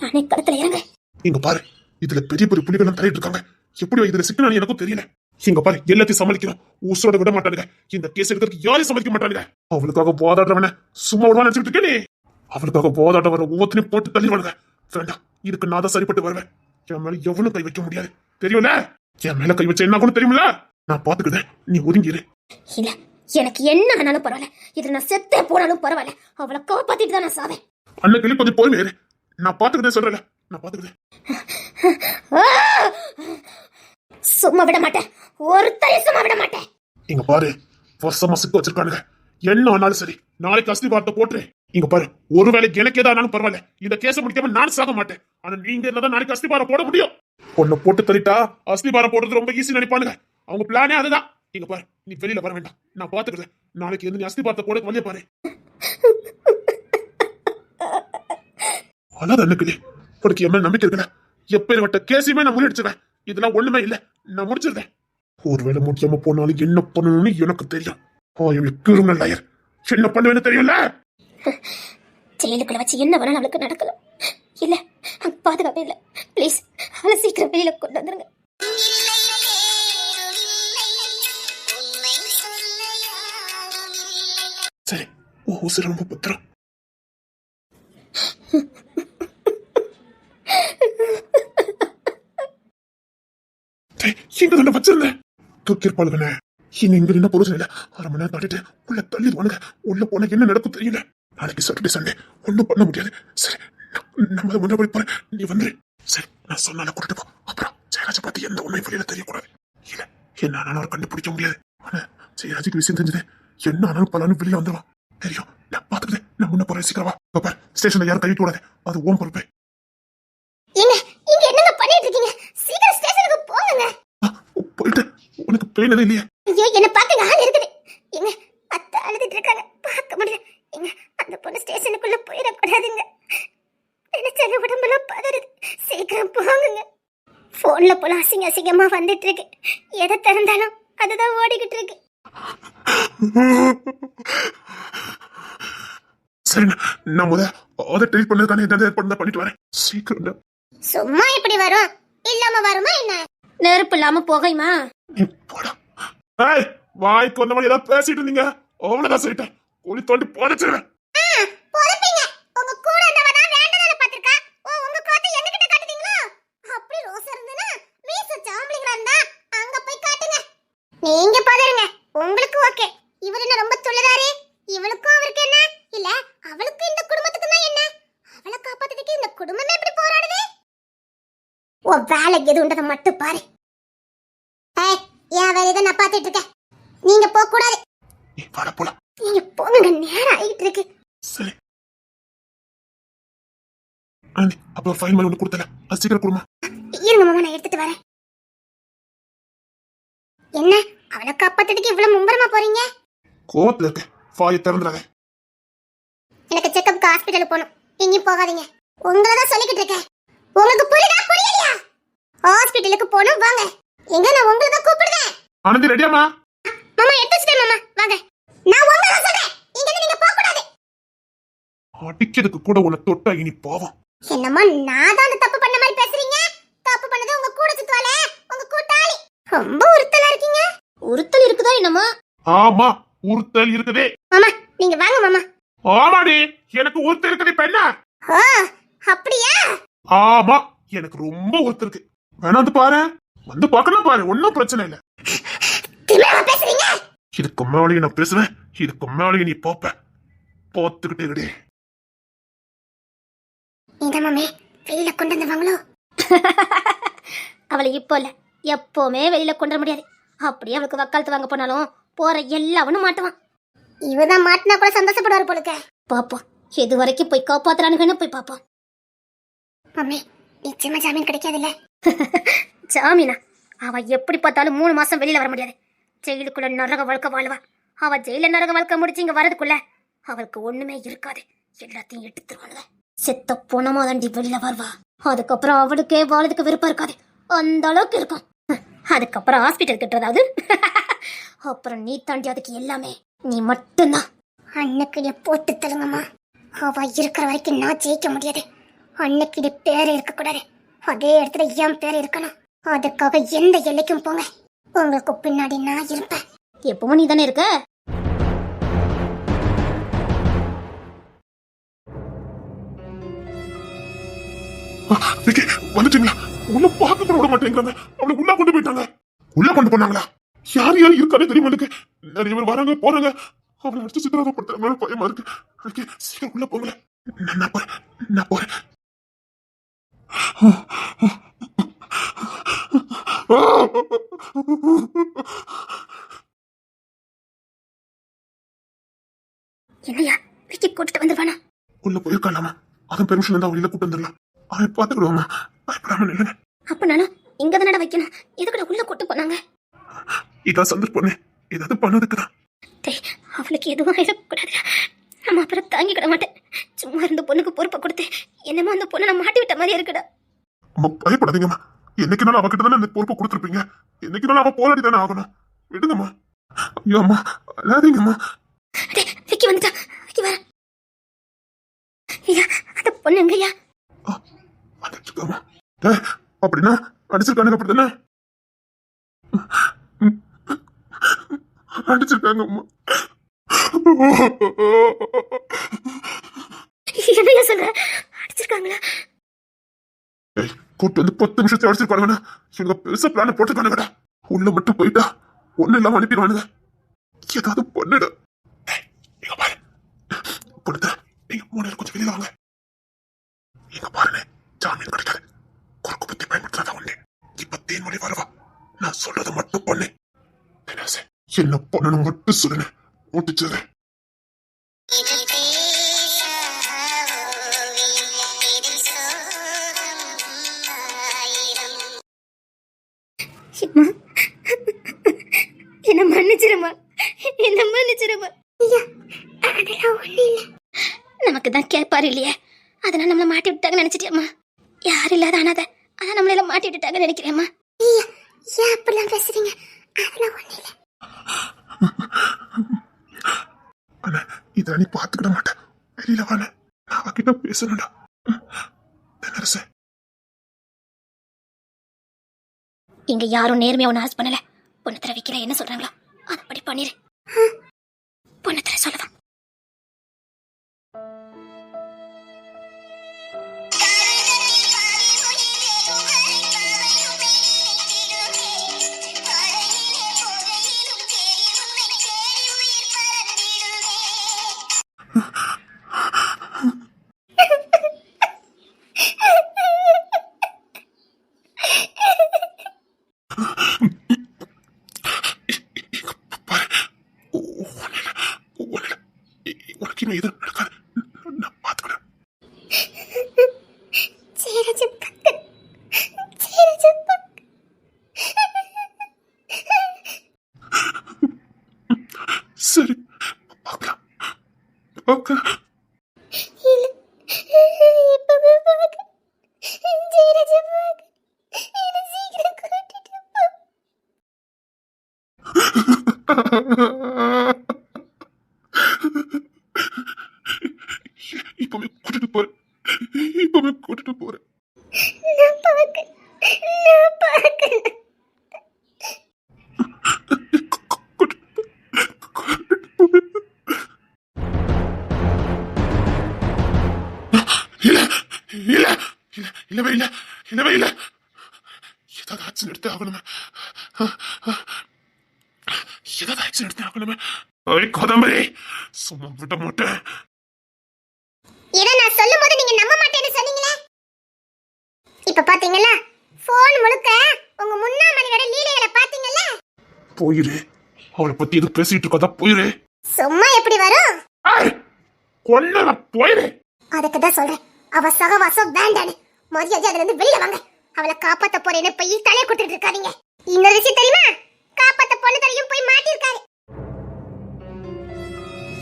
நானே களத்துல இறங்குறேன். இங்க பாரு இதுல பெரிய பெரிய புலிகள் தலையிட்டு இருக்காங்க. எப்படி இதுல சிக்கனானு எனக்கும் தெரியல. இங்க பாரு எல்லாத்தையும் சமாளிக்கிறோம். ஊசோட விட மாட்டானுங்க. இந்த கேஸ் எடுக்கிறதுக்கு யாரையும் சமாளிக்க மாட்டானுங்க. அவளுக்காக போதாடுறவன சும்மா விடுவான்னு நினைச்சுட்டு இருக்கே. அவளுக்காக போதாட வர ஒவ்வொருத்தனையும் போட்டு தள்ளிடுவானுங்க. வேண்டாம் இதுக்கு நான் தான் சரிப்பட்டு வருவேன். என் மேல எவனும் கை வைக்க முடியாது தெரியும்ல. என் மேல கை வச்ச என்ன கூட தெரியுமில்ல. நான் பாத்துக்கிறேன். நீ ஒதுங்கிரு. இல்ல எனக்கு என்ன ஆனாலும் பரவாயில்ல. இதுல நான் செத்தே போனாலும் பரவாயில்ல. அவளை காப்பாத்திட்டு தான் நான் சாவேன். அன்னைக்கு கொஞ்சம் பொறுமையா இரு. நான் பாத்துக்கிறேன் சொல்றேன். நான் பாத்துக்கிறேன். சும்மா விட மாட்டேன். ஒருத்தரையும் சும்மா விட மாட்டேன். இங்க பாரு வருஷமா சிக்க வச்சிருக்கானுங்க. என்ன ஆனாலும் சரி நாளைக்கு அஸ்தி வார்த்தை போட்டு. இங்க பாரு ஒருவேளை எனக்கு ஏதானாலும் பரவாயில்ல. இந்த கேஸ முடிக்காம நான் சாக மாட்டேன். ஆனா நீங்க இருந்தா நாளைக்கு அஸ்திபாரம் போட முடியும். பொண்ணை போட்டு தள்ளிட்டா அஸ்திபாரம் போடுறது ரொம்ப ஈஸி நினைப்பானுங்க. அவங்க பிளானே அதுதான். இங்க பாரு நீ வெளியில வர வேண்டாம். நான் பாத்துக்கிறேன். நாளைக்கு எந்த நீ அஸ்திபாரத்தை போட வழிய பாரு. அதான் அன்னைக்கு உனக்கு என் மேல நம்பிக்கை இருக்கல. எப்பேற்பட்ட கேஸையுமே நான் முறியடிச்சிருவேன். இதெல்லாம் ஒண்ணுமே இல்ல. நான் முடிச்சிருந்தேன். ஒருவேளை முடியாம போனாலும் என்ன பண்ணணும்னு எனக்கு தெரியும். கிரிமினல் லாயர் என்ன பண்ணுவேன்னு தெரியும்ல. ஜெயிலுக்குள்ள வச்சு என்ன வேணாலும் அவளுக்கு நடக்கலாம். இல்ல பாதுகாப்பே இல்ல. பிளீஸ் அவளை சீக்கிரம் வெளியில கொண்டு வந்துருங்க. சரி ஊசு ரொம்ப பத்திரம். இங்க தானே வச்சிருந்தேன். தூக்கிருப்பாளுங்கண்ணே. இனி இங்க என்ன பொருள் இல்ல. 1/2 மணி நேரம் தாண்டிட்டு உள்ள தள்ளிடுவானுங்க. உள்ள போன என்ன நடக்கும் தெரியல. நாளைக்கு சாட்டர்டே சண்டே ஒண்ணும் பண்ண முடியாது. சரி நம்ம முன்னாடி போறேன். நீ வந்துரு. சரி நான் சொன்னால கூட்டிட்டு போ. அப்புறம் ஜெயராஜை பத்தி எந்த உண்மை வெளியில தெரியக்கூடாது. இல்ல என்ன ஆனாலும் அவர் கண்டுபிடிக்க முடியாது. ஆனா ஜெயராஜுக்கு விஷயம் தெரிஞ்சது என்ன ஆனாலும் பலான்னு வெளியே வந்துருவான். தெரியும் நான் பாத்துக்கிறேன். நான் முன்ன போறேன். சீக்கிரமா பாப்பா. ஸ்டேஷன்ல யாரும் கைவிட்டு கூடாது. அது ஓம் பொறுப்பே. என்னங்க பண்ணிட்டு இருக்கீங்க? சீக்கிரம் ஸ்டேஷனுக்கு போங்க. போயிட்டு உனக்கு பெயின் எதுவும் இல்லையா? ஐயோ என்ன பார்க்க ஆள் இருக்குது. எங்க அத்தை அழுதுட்டு இருக்காங்க. பார்க்க முடியல. எங்க அந்த பொண்ணு ஸ்டேஷனுக்குள்ள போயிடக்கூடாதுங்க. நினைச்சாலே உடம்புல பதறுது. சீக்கிரம் போங்க. போன்ல போல அசிங்க அசிங்கமா வந்துட்டு இருக்கு. எதை திறந்தாலும் அதுதான் ஓடிக்கிட்டு இருக்கு. சரி நான் அதை ட்ரீட் பண்ணதுக்கான ஏதாவது ஏற்பாடு பண்ணிட்டு வரேன். சீக்கிரம். சும்மா இப்படி வரும் இல்லாம வருமா என்ன? நெருப்பு இல்லாம போகையுமா? வாய்க்கு வந்த மாதிரி ஏதாவது பேசிட்டு இருந்தீங்க. அவ்வளவுதான் சொல்லிட்டேன். ஒளி தோண்டி போனச்சிருவேன். நீங்க பதறுங்க. உங்களுக்கு ஓகே. இவர் என்ன ரொம்ப துள்ளறாரே. இவளுக்கும் அவருக்கு என்ன? இல்ல அவளுக்கு இந்த குடும்பத்துக்கு தான் என்ன? அவளை காப்பாத்துறதுக்கு இந்த குடும்பமே எப்படி போராடுது? ஓ வேலைக்கு எதுன்றத மட்டும் பாரு. ஏன் வேலையை நான் பாத்துட்டு இருக்கேன். நீங்க போக கூடாது. நீங்க போங்க. நேரம் ஆயிட்டு இருக்கு. சரி அப்ப ஃபைன் பண்ணி ஒண்ணு கொடுத்தல. அது சீக்கிரம் கொடுமா. இருங்க மாமா நான் எடுத்துட்டு வரேன். என்ன அவளை காப்பாத்துறதுக்கு இவ்வளவு மும்பரமா போறீங்க? கோவத்துல இருக்க, வாயை திறந்துடாத. எனக்கு செக்கப்க்கு ஹாஸ்பிடலுக்கு போகணும். எங்கேயும் போகாதீங்க. உங்களை தான் சொல்லிக்கிட்டு இருக்கேன். உங்களுக்கு புரியுதா புரியலையா? ஹாஸ்பிடலுக்கு போகணும் வாங்க. எங்க நான் உங்களை தான் கூப்பிடுறேன். ஆனந்தி ரெடியாமா? மாமா எடுத்து வச்சிட்டேன் மாமா வாங்க. நான் உங்களை தான் சொல்றேன். இங்க இருந்து நீங்க போக கூடாது. அடிக்கிறதுக்கு கூட உன்னை தொட்டா இனி பாவம். என்னம்மா நான் தான் அந்த தப்பு பண்ண மாதிரி பேசுறீங்க? தப்பு பண்ணது உங்க கூட சுத்துவால உங்க கூட்டாளி. ரொம்ப உறுத்தலா இருக்கீங்க. உறுத்தல் இருக்குதா என்னம்மா? ஆமா உறுத்தல் இருக்குதே. மாமா நீங்க வாங்க மாமா. ஆமாடி எனக்கு உறுத்தல் இருக்குது. இப்ப என்ன? ஓ அப்படியா? ஆமா எனக்கு ரொம்ப உறுத்தல் இருக்கு. வேணா வந்து பாரு, வந்து பார்க்கலாம் பாரு, ஒன்னும் பிரச்சனை இல்ல. திமிரா பேசுறீங்க. இதுக்கு மேலே நான் பேசுவேன், இதுக்கு மேலே நீ பாப்ப. பார்த்துக்கிட்டே இரு. இந்த மாமே வெளியில கொண்டு வந்தவங்களோ? அவளை இப்போ இல்ல எப்பவுமே வெளியில கொண்டு வர முடியாது. அப்படியே அவளுக்கு வக்காலத்து வாங்க போனாலும் போற எல்லாவனும் மாட்டுவான். இவதான் மாட்டினா கூட சந்தோஷப்படுவார் போலுக்க. பாப்போம் எது வரைக்கும் போய் காப்பாத்துறானுங்கன்னு போய் பாப்போம். மம்மி நிச்சயமா ஜாமீன் கிடைக்காதுல்ல? ஜாமீனா? அவ எப்படி பார்த்தாலும் 3 மாசம் வெளியில வர முடியாது. ஜெயிலுக்குள்ள நரக வாழ்க்கை வாழ்வா. அவ ஜெயில நரக வாழ்க்கை முடிச்சு இங்க வரதுக்குள்ள அவளுக்கு ஒண்ணுமே இருக்காது. எல்லாத்தையும் எடுத்துருவானுங்க. செத்த பொணமா தாண்டி வெளியில வருவா. அதுக்கப்புறம் அவளுக்கே வாழதுக்கு விருப்பம் இருக்காது. அந்த அளவுக்கு இருக்கும். அதுக்கப்புறம் ஹாஸ்பிட்டல் கட்டுறதாவது. அப்புறம் நீ தாண்டி அதுக்கு எல்லாமே நீ மட்டும்தான். அன்னைக்கு போட்டு தருங்கம்மா. அவ இருக்கிற வரைக்கும் நான் ஜெயிக்க முடியாது. அன்னைக்கு பேர் இருக்க கூடாது. அதே இடத்துல என் பேர் இருக்கணும். அதுக்காக எந்த எல்லைக்கும் போங்க. உங்களுக்கு பின்னாடி நான் இருப்பேன். எப்பவும் நீ தானே இருக்க. வந்துட்டீங்களா? உள்ள பார்க்க கூட விட மாட்டேங்கிறாங்க. அவளை உள்ள கொண்டு போயிட்டாங்க. உள்ள கொண்டு போனாங்களா? யார் யார் இருக்கானே தெரியுமா? எனக்கு நிறைய பேர் வராங்க போறாங்க. அவளை அடிச்சு சித்திரவதைப்படுத்துறாங்க. பயமா இருக்கு. சீக்கிரம் உள்ள போங்க. நான் போறேன். என்னையா விக்கி கூட்டிட்டு வந்துருவானா? உள்ள போயிருக்காலாமா? அதன் பெர்மிஷன் இருந்தா வெளியில கூட்டு வந்துடலாம். அவன் பாத்துக்கிடுவாமா? பயப்படாம நில்லுங்க. அப்ப நானும் இங்க தானடா வைக்கணும். எதுக்குடா உள்ள கூட்டு போனாங்க? இதான் சந்தர்ப்பண்ணே, ஏதாவது பண்ணதுக்குதான். அவளுக்கு எதுவும் ஆயிடக்கூடாது. நம்ம அப்புறம் தாங்கிக்கிட மாட்டேன். சும்மா இருந்த பொண்ணுக்கு பொறுப்பை கொடுத்து என்னமோ அந்த பொண்ணை நான் மாட்டி விட்ட மாதிரி இருக்குடா. அம்மா பயப்படாதீங்கம்மா. என்னைக்குனாலும் அவகிட்ட தானே இந்த பொறுப்பை கொடுத்துருப்பீங்க. என்னைக்குனாலும் அவ போராடி தானே ஆகணும். விடுங்கம்மா. ஐயோ அம்மா அழாதீங்கம்மா. விக்கி வந்துட்டா. விக்கி வர. ஐயா அந்த பொண்ணு எங்கய்யா? வந்துட்டுருக்காமா. அப்படின்னா அடிச்சிருக்கானுங்க அப்படித்தானே? அடிச்சிருக்காங்க அம்மா. என்னையா சொல்ற? அடிச்சிருக்காங்களா? கூட்டு வந்து 10 நிமிஷத்தை அடிச்சிருக்கானுங்கண்ணா. இவங்க பெருசா பிளான போட்டுருக்கானுங்கடா. உள்ள மட்டும் போயிட்டா ஒண்ணு இல்லாம அனுப்பிடுவானுங்க. ஏதாவது பண்ணுடா. இங்க பாரு கொடுத்த நீங்க 3 பேர் கொஞ்சம் வெளியில வாங்க. இங்க பாருங்க ஜாமீன் கிடைக்காது. குறுக்கு பத்தி பயன்படுத்தாத ஒண்ணு. இப்ப தேன்மொழி வருவா. நான் சொல்றதை மட்டும் பண்ணு. என்ன பண்ணணும் மட்டும் சொல்லுங்க. முடிச்சது. என்ன மன்னிச்சிருமா. நமக்கு தான் கேட்பாரு இல்லையே, அதனால நம்மள மாட்டி விட்டாங்க நினைச்சிட்டியம்மா. யார் இல்லாத அனாத அதான் நம்மள மாட்டி விட்டுட்டாங்க நினைக்கிறேம்மா. ஏன் அப்படிலாம் பேசுறீங்க? அதெல்லாம் ஒண்ணு இல்ல. அண்ணா இத நீ பாத்துக்கிட மாட்டேன். வெளியில வாண்ணே. நான் அவகிட்ட பேசணும்டா. தென்னரசே இங்க யாரும் நேர்மையா ஒண்ணு அரசு பண்ணல. பொண்ணு தர வைக்கிற என்ன சொல்றாங்களோ அதப்படி பண்ணிரு. பொண்ணு தர சொல்லுவான். உனக்கு எதுவும் நடக்காது. நான் அக்கா இல்ல இப்பவே போக ஜெயராஜா போக என்ன சீக்கிரம் கூட்டிட்டு போ. இப்பவே கூட்டிட்டு போறேன். இப்பவே கூட்டிட்டு போறேன். நான் பார்க்க இல்ல இல்ல இல்ல இல்லவே இல்ல இல்லவே இல்ல. ஏதாவது ஆக்சன் எடுத்து ஆகணுமே. ஏதாவது ஆக்சன் எடுத்து ஆகணுமே. ஐய் கோதம்பரி, சும்மா விட மாட்டேன். இத நான் சொல்லும்போது நீங்க நம்ப மாட்டேன்னு சொன்னீங்களே. இப்ப பாத்தீங்களா, போன் முழுக்க உங்க முன்னாமணியோட லீலைகளை பாத்தீங்கல்ல. போயிரு, அவளை பத்தி எது பேசிட்டு இருக்கா? போயிரு. சும்மா எப்படி வரும்? கொல்ல போயிரு. அதுக்கு தான் சொல்றேன், அவ சகவாசம் வேண்டான்னு. மரியாதை அதுல இருந்து வெளியில வாங்க. அவளை காப்பாத்த போறேன்னு போய் தலைய கொடுத்துட்டு இருக்காதீங்க. இன்னொரு விஷயம் தெரியுமா, காப்பாத்த பொண்ணு தலையும் போய் மாட்டிருக்காரு.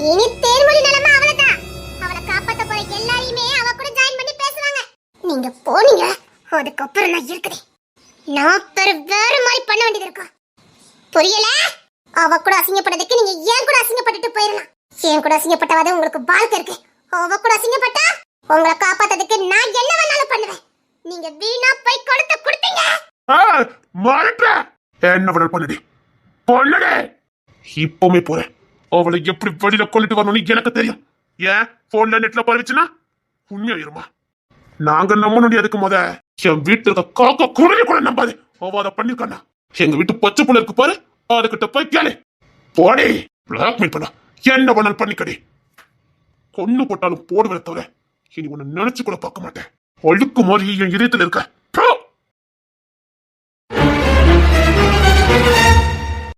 இனி தேர்மொழி நிலைமை அவளதான். அவளை காப்பாத்த போற எல்லாரையுமே அவ கூட ஜாயின் பண்ணி பேசுவாங்க. நீங்க போனீங்க, அதுக்கப்புறம் நான் இருக்குதே. நான் வேற மாதிரி பண்ண வேண்டியது இருக்கும். புரியல? அவ கூட அசிங்கப்பட்டதுக்கு நீங்க ஏன் கூட அசிங்கப்பட்டுட்டு போயிடலாம். ஏன் கூட அசிங்கப்பட்டவாத உங்களுக்கு வாழ்க்கை இருக்கு. அவ கூட அசிங்கப்பட்டா உங்களை காப்பாத்ததுக்கு நான் என்ன வேணாலும் பண்ணுவேன். நீங்க வீணா போய் கொடுத்தீங்க. மாறட்ட என்ன விட பண்ணுடி பொண்ணு. இப்பவுமே போறேன். அவளை எப்படி வெளியில கொண்டுட்டு வரணும்னு எனக்கு தெரியும். ஏன் போன்ல நெட்ல பரவிச்சுன்னா உண்மையாயிருமா? நாங்க நம்பணும். அதுக்கு முத என் வீட்டுல இருக்க காக்கா குரலி கூட நம்பாது. அவ அதை பண்ணிருக்கானா? எங்க வீட்டு பச்சை புள்ள இருக்கு பாரு, அதுகிட்ட போய் கேளு. போடி, பிளாக்மெயில் பண்ண என்ன பண்ணாலும் பண்ணிக்கடி. கொன்னு போட்டாலும் போடுவதை தவிர இனி உன்னை நினைச்சு கூட பார்க்க மாட்டேன். ஒழுக்கு மாதிரி என் இதயத்துல இருக்க